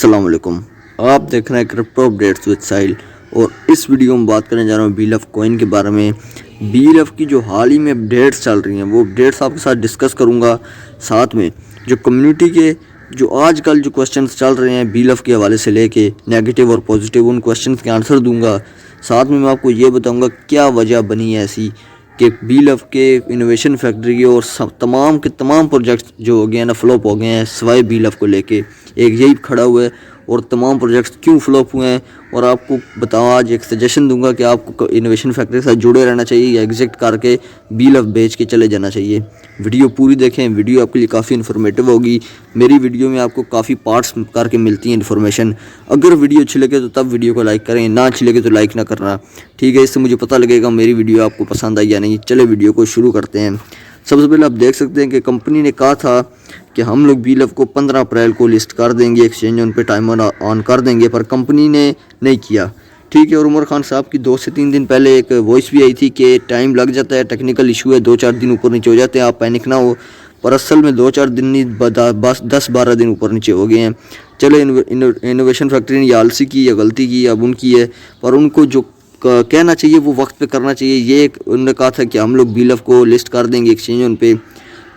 अस्सलाम वालेकुम। आप देख रहे हैं क्रिप्टो अपडेट्स विद साहिल और इस वीडियो में बात करने जा रहा हूँ बीलफ कॉइन के बारे में। बीलफ की जो हाल ही में अपडेट्स चल रही हैं वो अपडेट्स आपके साथ डिस्कस करूँगा। साथ में जो कम्युनिटी के जो आजकल जो क्वेश्चंस चल रहे हैं बीलफ के हवाले से लेके नेगेटिव और पॉजिटिव, उन क्वेश्चंस के आंसर दूंगा। साथ में मैं आपको ये बताऊँगा क्या वजह बनी है ऐसी कि बीलफ के इनोवेशन फैक्ट्री के और तमाम के तमाम प्रोजेक्ट्स जो हो गए हैं ना फ्लॉप हो गए हैं सिवाय बीलफ को लेके। एक यही खड़ा हुआ है और तमाम प्रोजेक्ट्स क्यों फ्लॉप हुए हैं और आपको बताऊँ आज एक सजेशन दूंगा कि आपको इनोवेशन फैक्ट्री के साथ जुड़े रहना चाहिए या एग्जिट करके बीलफ बेच के चले जाना चाहिए। वीडियो पूरी देखें, वीडियो आपके लिए काफ़ी इन्फॉर्मेटिव होगी। मेरी वीडियो में आपको काफ़ी पार्ट्स करके मिलती है इन्फॉर्मेशन। अगर वीडियो अच्छी लगे तो तब वीडियो को लाइक करें, ना अच्छी लगे तो लाइक ना करना, ठीक है। इससे मुझे पता लगेगा मेरी वीडियो आपको पसंद आई या नहीं। चले वीडियो को शुरू करते हैं। सबसे पहले आप देख सकते हैं कि कंपनी ने कहा था कि हम लोग बीलफ को 15 अप्रैल को लिस्ट कर देंगे, एक्सचेंज उन पे टाइमर ऑन कर देंगे, पर कंपनी ने नहीं किया, ठीक है। और उमर खान साहब की 2 से 3 दिन पहले एक वॉइस भी आई थी कि टाइम लग जाता है, टेक्निकल इशू है, 2-4 दिन ऊपर नीचे हो जाते हैं, आप पैनिक ना हो। पर असल में 2-4 दिन नहीं, बस 10-12 दिन ऊपर नीचे हो गए हैं। चलो इनोवेशन फैक्ट्री ने या आलसी की या गलती की, अब उनकी है, पर उनको जो कहना चाहिए वो वक्त पे करना चाहिए। ये उन्होंने कहा था कि हम लोग बीलफ को लिस्ट कर देंगे एक्सचेंज उन पे,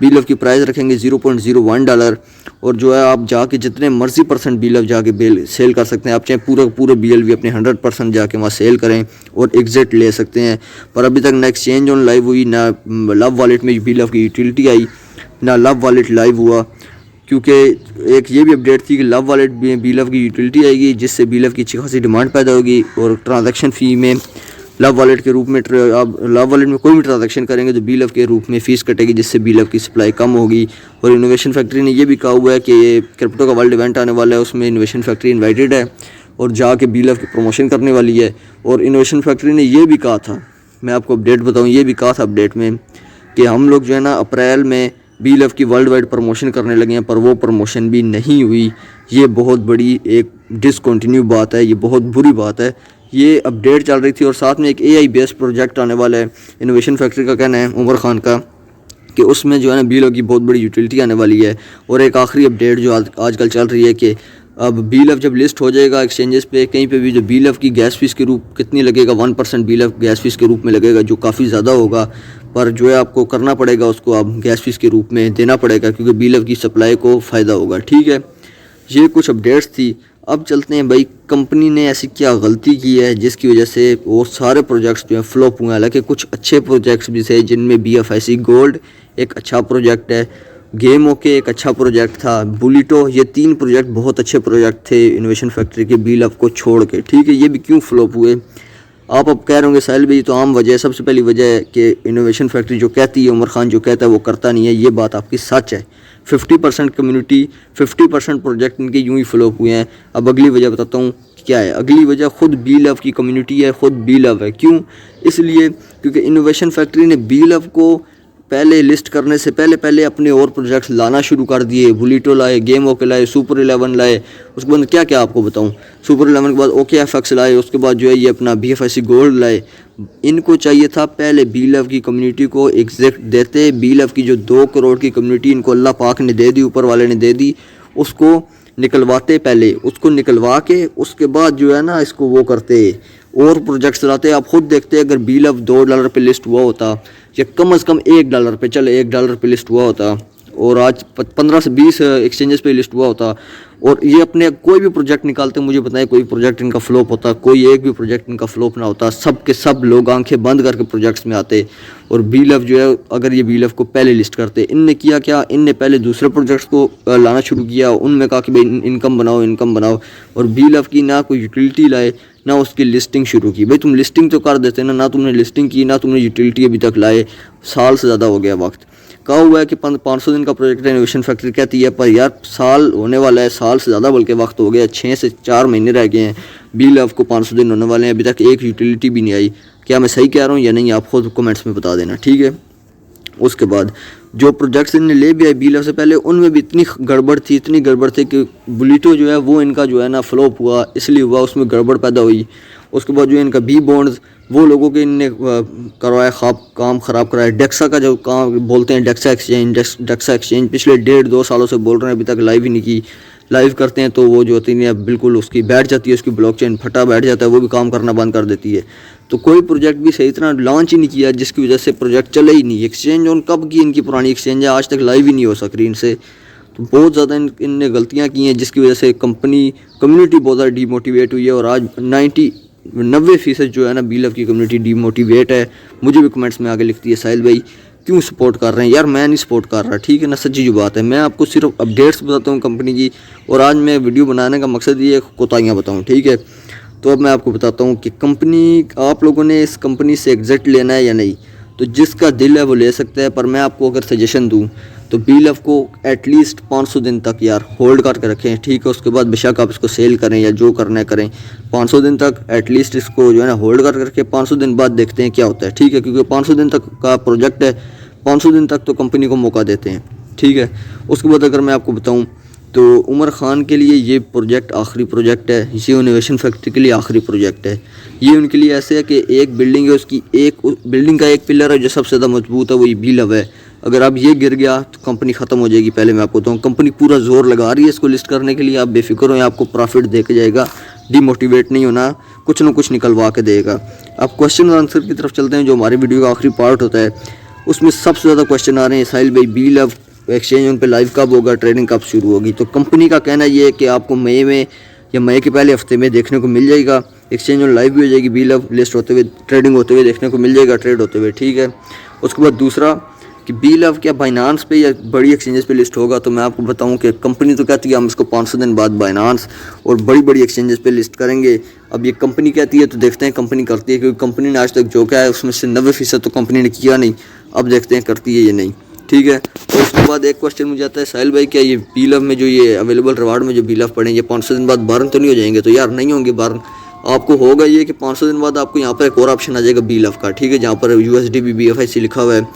बीलफ की प्राइस रखेंगे $0.01 और जो है आप जाके जितने मर्जी % बीलफ जाके बेल सेल कर सकते हैं। आप चाहे पूरे बीएल भी अपने 100% जाके वहाँ सेल करें और एग्जिट ले सकते हैं। पर अभी तक ना एक्सचेंज ऑन लाइव हुई, ना लव वॉलेट में बीलफ की यूटिलिटी आई, ना लव वॉलेट लाइव हुआ, क्योंकि एक ये भी अपडेट थी कि लव वॉलेट में बीलफ की यूटिलिटी आएगी जिससे बीलफ की अच्छी खासी डिमांड पैदा होगी और ट्रांजैक्शन फ़ी में लव वॉलेट के रूप में आप लव वॉलेट में कोई भी ट्रांजैक्शन करेंगे तो बीलफ के रूप में फ़ीस कटेगी जिससे बीलफ की सप्लाई कम होगी। और इनोवेशन फैक्ट्री ने ये भी कहा हुआ है कि ये क्रिप्टो का वर्ल्ड इवेंट आने वाला है, उसमें इनोवेशन फैक्ट्री इन्वाइटेड है और जाके बीलफ की प्रमोशन करने वाली है। और इनोवेशन फैक्ट्री ने ये भी कहा था, मैं आपको अपडेट बताऊँ, ये भी कहा था अपडेट में कि हम लोग जो है ना अप्रैल में बीलफ की वर्ल्ड वाइड प्रमोशन करने लगे हैं, पर वो प्रमोशन भी नहीं हुई। ये बहुत बड़ी एक डिसकंटिन्यू बात है, ये बहुत बुरी बात है। ये अपडेट चल रही थी और साथ में एक AI बेस्ड प्रोजेक्ट आने वाला है, इनोवेशन फैक्ट्री का कहना है उमर खान का कि उसमें जो है ना बीलफ की बहुत बड़ी यूटिलिटी आने वाली है। और एक आखिरी अपडेट जो आजकल चल रही है कि अब बीलफ जब लिस्ट हो जाएगा एक्सचेंजेस पे, कहीं पे भी जो बीलफ की गैस फीस के रूप कितनी लगेगा, 1% बीलफ गैस फीस के रूप में लगेगा, जो काफ़ी ज़्यादा होगा, पर जो है आपको करना पड़ेगा, उसको आप गैस फीस के रूप में देना पड़ेगा क्योंकि बीलफ की सप्लाई को फ़ायदा होगा, ठीक है। ये कुछ अपडेट्स थी। अब चलते हैं भाई कंपनी ने ऐसी क्या गलती की है जिसकी वजह से वो सारे प्रोजेक्ट्स जो हैं फ्लॉप हुए। हालांकि कुछ अच्छे प्रोजेक्ट्स भी थे जिनमें BFIC गोल्ड एक अच्छा प्रोजेक्ट है, गेम ओके एक अच्छा प्रोजेक्ट था, बुलिटो, ये 3 प्रोजेक्ट बहुत अच्छे प्रोजेक्ट थे इनोवेशन फैक्ट्री के बीलफ को छोड़ के, ठीक है। ये भी क्यों फ्लॉप हुए आप अब कह रहे होंगे साहिल भाई, तो आम वजह है। सबसे पहली वजह है कि इनोवेशन फैक्ट्री जो कहती है, उमर खान जो कहता है वो करता नहीं है। ये बात आपकी सच है। 50% कम्युनिटी, 50% प्रोजेक्ट इनके यूं ही फ्लॉप हुए हैं। अब अगली वजह बताता हूँ क्या है। अगली वजह खुद बीलफ की कम्युनिटी है, खुद बीलफ है। क्यों? इसलिए क्योंकि इनोवेशन फैक्ट्री ने बीलफ को पहले लिस्ट करने से पहले अपने और प्रोजेक्ट्स लाना शुरू कर दिए। बुलिटो लाए, गेम ओके लाए, सुपर 11 लाए, उसके बाद क्या क्या आपको बताऊं, सुपर 11 के बाद OKFX लाए, उसके बाद जो है ये अपना BFIC गोल्ड लाए। इनको चाहिए था पहले बीलफ की कम्युनिटी को एग्जिट देते। बीलफ की जो 2 करोड़ की कम्युनिटी इनको अल्लाह पाक ने दे दी, ऊपर वाले ने दे दी, उसको निकलवाते, पहले उसको निकलवा के उसके बाद जो है ना इसको वो करते और प्रोजेक्ट्स लाते। आप खुद देखते अगर बीलफ $2 पे लिस्ट हुआ होता या कम से कम $1 पे, चले $1 पे लिस्ट हुआ होता और आज 15 से 20 एक्सचेंजेस पे लिस्ट हुआ होता और ये अपने कोई भी प्रोजेक्ट निकालते, मुझे बताएं कोई प्रोजेक्ट इनका फ्लॉप होता, कोई एक भी प्रोजेक्ट इनका फ्लॉप ना होता, सब के सब लोग आंखें बंद करके प्रोजेक्ट्स में आते। और बीलफ जो है अगर ये बीलफ को पहले लिस्ट करते, इनने किया क्या, इनने पहले दूसरे प्रोजेक्ट्स को लाना शुरू किया, उनमें कहा कि भाई इनकम बनाओ और बीलफ की ना कोई यूटिलिटी लाए ना उसकी लिस्टिंग शुरू की। भाई तुम लिस्टिंग तो कर देते ना तुमने लिस्टिंग की, ना तुमने यूटिलिटी अभी तक लाए, साल से ज़्यादा हो गया वक्त। कहा हुआ है कि 500 दिन का प्रोजेक्ट है, इनोवेशन फैक्ट्री कहती है, पर यार साल होने वाला है, साल से ज़्यादा बल्कि वक्त हो गया, 6 से 4 महीने रह गए हैं, बीलफ को 500 दिन होने वाले हैं, अभी तक एक यूटिलिटी भी नहीं आई। क्या मैं सही कह रहा हूँ या नहीं, आप खुद कमेंट्स में बता देना, ठीक है। उसके बाद जो प्रोजेक्ट्स इनने ले भी आए बीलफ से पहले, उनमें भी इतनी गड़बड़ थी कि बुलिटो जो है वो इनका जो है ना फ्लॉप हुआ, इसलिए हुआ, उसमें गड़बड़ पैदा हुई। उसके बाद जो इनका बी बॉन्ड्स वो लोगों के इनने करवाया, काम ख़राब कराया। डेक्सा का जो काम बोलते हैं, डेक्सा एक्सचेंज पिछले 1.5-2 सालों से बोल रहे हैं, अभी तक लाइव ही नहीं की। लाइव करते हैं तो वो जो होती है बिल्कुल उसकी बैठ जाती है, उसकी ब्लॉकचेन फटा बैठ जाता है, वो भी काम करना बंद कर देती है। तो कोई प्रोजेक्ट भी सही तरह लॉन्च ही नहीं किया, जिसकी वजह से प्रोजेक्ट चले ही नहीं। एक्सचेंज ऑन कब की इनकी पुरानी एक्सचेंज है, आज तक लाइव ही नहीं हो सक रही इनसे। तो बहुत ज़्यादा इनने गलतियाँ की हैं, जिसकी वजह से कम्युनिटी बहुत ज़्यादा डीमोटिवेट हुई है। और आज 90% जो है ना बीलव की कम्युनिटी डीमोटिवेट है। मुझे भी कमेंट्स में आगे लिखती है साहिल भाई क्यों सपोर्ट कर रहे हैं, यार मैं नहीं सपोर्ट कर रहा, ठीक है ना, सच्ची जो बात है। मैं आपको सिर्फ अपडेट्स बताता हूँ कंपनी की, और आज मैं वीडियो बनाने का मकसद ये कोताहियाँ बताऊँ, ठीक है। तो अब मैं आपको बताता हूँ कि कंपनी, आप लोगों ने इस कंपनी से एग्जिट लेना है या नहीं। तो जिसका दिल है वो ले सकता है, पर मैं आपको अगर सजेशन दूँ तो बीलव को एटलीस्ट 500 दिन तक यार होल्ड करके रखें, ठीक है। उसके बाद बेशक आप इसको सेल करें या जो करना है करें, 500 दिन तक एटलीस्ट इसको जो है ना होल्ड करके रखें। 500 दिन बाद देखते हैं क्या होता है, ठीक है, क्योंकि 500 दिन तक का प्रोजेक्ट है, 500 दिन तक तो कंपनी को मौका देते हैं, ठीक है। उसके बाद अगर मैं आपको बताऊँ तो उमर ख़ान के लिए ये प्रोजेक्ट आखिरी प्रोजेक्ट है, ये इनोवेशन फैक्ट्री के लिए आखिरी प्रोजेक्ट है। ये उनके लिए ऐसे है कि एक बिल्डिंग है, उसकी एक बिल्डिंग का एक पिलर है जो सबसे ज़्यादा मजबूत है, वो ये बीलव है। अगर अब ये गिर गया तो कंपनी ख़त्म हो जाएगी। पहले मैं आपको बताऊँ, कंपनी पूरा जोर लगा रही है इसको लिस्ट करने के लिए, आप बेफिक्र हो, आपको प्रॉफिट दे के जाएगा, डीमोटिवेट नहीं होना, कुछ ना कुछ निकलवा के देगा। अब क्वेश्चन और आंसर की तरफ चलते हैं, जो हमारे वीडियो का आखिरी पार्ट होता है। उसमें सबसे ज़्यादा क्वेश्चन आ रहे हैं साहिल भाई बीलव एक्सचेंज उन पे लाइव कब होगा, ट्रेडिंग कब शुरू होगी। तो कंपनी का कहना ये है कि आपको मई में या मई के पहले हफ्ते में देखने को मिल जाएगा, एक्सचेंज ऑन लाइव भी हो जाएगी, बीलव लिस्ट होते हुए, ट्रेडिंग होते हुए देखने को मिल जाएगा, ट्रेड होते हुए, ठीक है। उसके बाद दूसरा कि बीलव क्या बाइनांस पे या बड़ी एक्सचेंजेस पे लिस्ट होगा। तो मैं आपको बताऊं कि कंपनी तो कहती है हम इसको 500 दिन बाद बाइनांस और बड़ी बड़ी एक्सचेंजेस पे लिस्ट करेंगे। अब ये कंपनी कहती है तो देखते हैं कंपनी करती है, क्योंकि कंपनी ने आज तक जो क्या है उसमें से 90% तो कंपनी ने किया नहीं। अब देखते हैं करती है या नहीं, ठीक है। तो उसके बाद एक क्वेश्चन मुझे आता है साहिल भाई क्या ये बीलव में जो ये अवेलेबल रिवार्ड में जो बीलव पड़े ये 500 दिन बाद बारन तो नहीं हो जाएंगे। तो यार नहीं होंगे बारन, आपको होगा ये कि 500 दिन बाद आपको यहाँ पर एक और ऑप्शन आ जाएगा बीलव का, ठीक है, जहाँ पर USD BFIC लिखा हुआ है,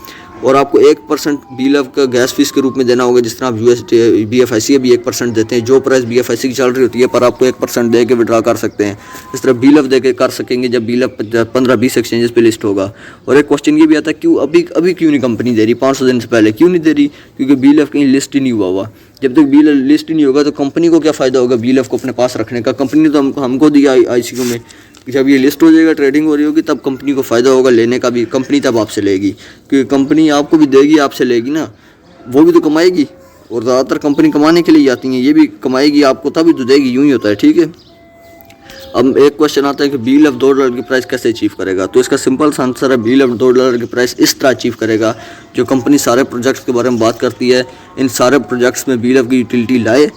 और आपको 1% बीलव का गैस फीस के रूप में देना होगा। जिस तरह आप USD BFIC भी 1% देते हैं, जो प्राइस BFIC की चल रही होती है, पर आपको 1% दे के विड्रा कर सकते हैं। इस तरह बीलव दे के कर सकेंगे जब बीलव 15-20 एक्सचेंजेस पे लिस्ट होगा। और एक क्वेश्चन ये भी आता है क्यों अभी क्यों नहीं कंपनी दे रही, 500 दिन से पहले क्यों नहीं दे रही, क्योंकि बीलव कहीं लिस्ट ही नहीं हुआ। जब तक बीलव लिस्ट ही नहीं होगा तो कंपनी को क्या फ़ायदा होगा बीलव को अपने पास रखने का। कंपनी ने तो हमको दिया ICO में, जब ये लिस्ट हो जाएगा, ट्रेडिंग हो रही होगी, तब कंपनी को फ़ायदा होगा लेने का भी, कंपनी तब आपसे लेगी, क्योंकि कंपनी आपको भी देगी, आपसे लेगी ना, वो भी तो कमाएगी। और ज़्यादातर कंपनी कमाने के लिए आती हैं, ये भी कमाएगी आपको तभी तो देगी, यूँ ही होता है, ठीक है। अब एक क्वेश्चन आता है कि बीलव $2 की प्राइस कैसे अचीव करेगा। तो इसका सिंपल सा आंसर है बीलव $2 की प्राइस इस तरह अचीव करेगा, जो कंपनी सारे प्रोजेक्ट्स के बारे में बात करती है, इन सारे प्रोजेक्ट्स में बीलव की यूटिलिटी लाए।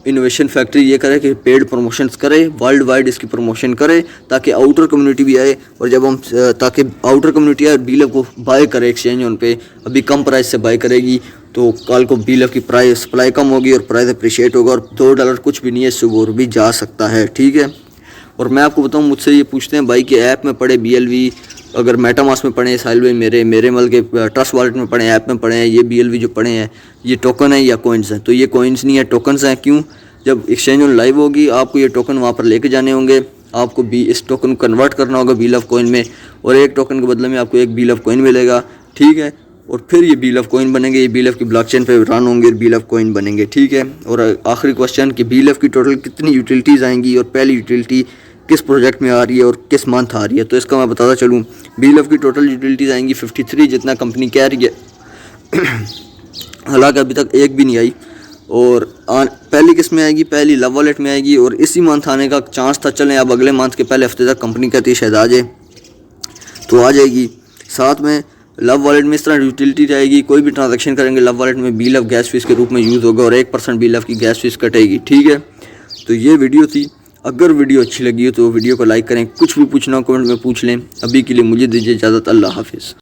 इनोवेशन फैक्ट्री ये करे कि पेड प्रमोशंस करे, वर्ल्ड वाइड इसकी प्रमोशन करे, ताकि आउटर कम्युनिटी भी आए, और जब हम ताकि आउटर कम्युनिटी आए बीलव को बाय करे एक्सचेंज उन पे अभी कम प्राइस से बाय करेगी, तो कल को बीलव की प्राइस सप्लाई कम होगी और प्राइस अप्रिशिएट होगा, और $2 कुछ भी नहीं है, इससे और भी जा सकता है, ठीक है। और मैं आपको बताऊँ, मुझसे ये पूछते हैं भाई कि ऐप में पढ़े BLV, अगर मेटामास्क में पढ़े हैं साहिल भाई, मेरे मल के ट्रस्ट वॉलेट में पढ़े हैं, ऐप में पढ़े हैं, ये BLV जो पढ़े हैं ये टोकन है या कॉइन्स हैं। तो ये कॉइन्स नहीं है, टोकन्स हैं। क्यों? जब एक्सचेंज ऑन लाइव होगी आपको ये टोकन वहाँ पर लेके जाने होंगे, आपको भी इस टोकन को कन्वर्ट करना होगा बीलव कॉइन में, और एक टोकन के बदले में आपको एक बीलव कॉइन मिलेगा, ठीक है। और फिर ये बीलव कॉइन बनेंगे, ये बीलव की ब्लॉकचेन पे रन होंगे, बीलव कॉइन बनेंगे, ठीक है। और आखिरी क्वेश्चन कि बीलव की टोटल कितनी यूटिलिटीज़ आएंगी, और पहली यूटिलिटी किस प्रोजेक्ट में आ रही है और किस मंथ आ रही है। तो इसका मैं बताता चलूँ, बीलव की टोटल यूटिलिटीज़ आएंगी 53, जितना कंपनी कह रही है। हालांकि अभी तक एक भी नहीं आई, और पहली किस में आएगी, पहली लव वॉलेट में आएगी, और इसी मंथ आने का चांस था। चलें अब अगले मंथ के पहले हफ्ते तक कंपनी कहती है शायद आ जाए, तो आ जाएगी। साथ में लव वॉलेट में इस तरह यूटिलिटी रहेगी, कोई भी ट्रांजैक्शन करेंगे लव वॉलेट में बीलव गैस फीस के रूप में यूज़ होगा, और 1% बीलव की गैस फीस कटेगी, ठीक है। तो ये वीडियो थी, अगर वीडियो अच्छी लगी हो तो वीडियो को लाइक करें, कुछ भी पूछना हो कमेंट में पूछ लें। अभी के लिए मुझे दीजिए इजाज़त, अल्लाह हाफिज़।